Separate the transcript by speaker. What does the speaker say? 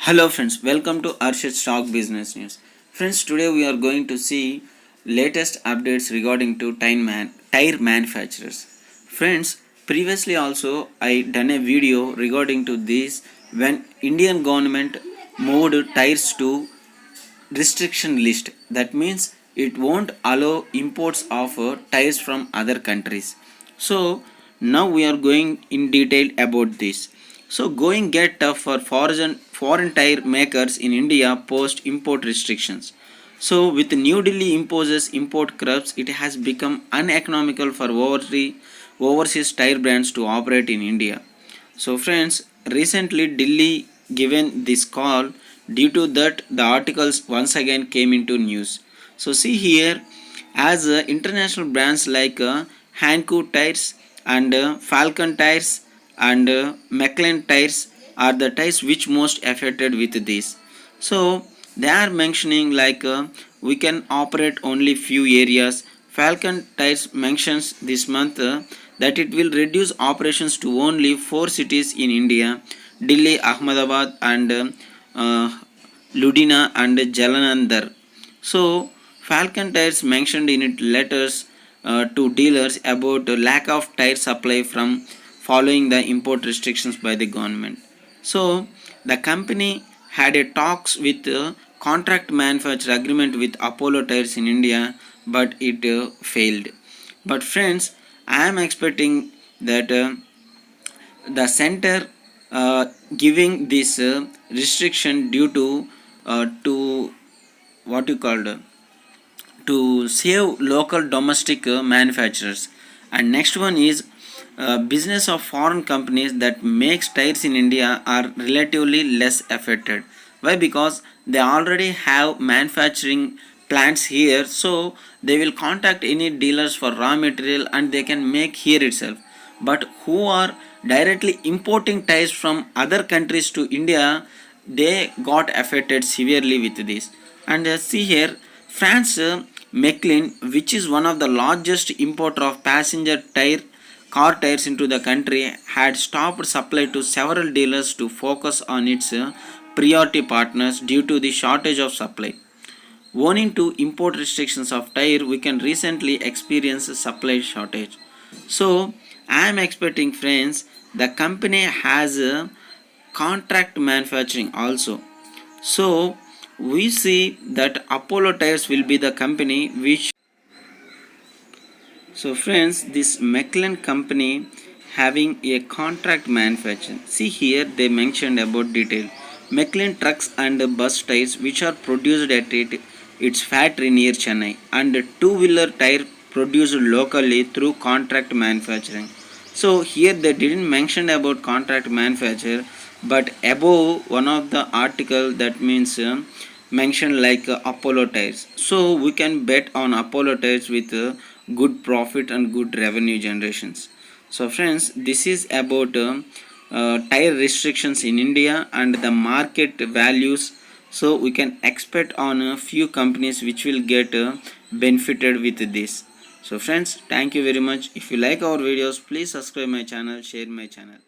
Speaker 1: Hello friends, welcome to Arshad Stock Business News. Friends, today we are going to see latest updates regarding to tire manufacturers. Friends, previously also I done a video regarding to this when Indian government moved tires to restriction list. That means it won't allow imports of tires from other countries. So now we are going in detail about this. So going get tough for foreign tire makers in India post import restrictions. So with New Delhi imposes import curbs, it has become uneconomical for overseas tire brands to operate in India. So friends, recently Delhi given this call. Due to that, the articles once again came into news. So see here, as international brands like Hankook Tires and Falcon Tires and Michelin Tires are the tires which most affected with this. So they are mentioning like we can operate only few areas. Falcon Tires mentions this month that it will reduce operations to only 4 cities in India: Delhi, Ahmedabad, and Ludhiana and Jalandhar. So Falcon Tires mentioned in its letters to dealers about lack of tire supply from following the import restrictions by the government. So the company had a talks with contract manufacturer agreement with Apollo Tires in India, but it failed. But friends, I am expecting that the center giving this restriction due to what you called to save local domestic manufacturers. And next one is business of foreign companies that makes tires in India are relatively less affected. Why? Because they already have manufacturing plants here, so they will contact any dealers for raw material and they can make here itself. But who are directly importing tires from other countries to India, they got affected severely with this. And see here, France Michelin, which is one of the largest importer of passenger car tires into the country, had stopped supply to several dealers to focus on its priority partners due to the shortage of supply. Owing to import restrictions of tire, we can recently experience a supply shortage. So I am expecting, friends, the company has a contract manufacturing also. So we see that Apollo Tires will be the company which. So friends, this Michelin company having a contract manufacturing. See here they mentioned about detail. Michelin trucks and bus tires which are produced at its factory near Chennai, and two-wheeler tire produced locally through contract manufacturing. So here they didn't mention about contract manufacturer, but above one of the article that means mentioned like Apollo tires. So we can bet on Apollo tires with good profit and good revenue generations. So friends, this is about tire restrictions in India and the market values. So we can expect on a few companies which will get benefited with this. So friends, thank you very much. If you like our videos, please subscribe my channel, share my channel.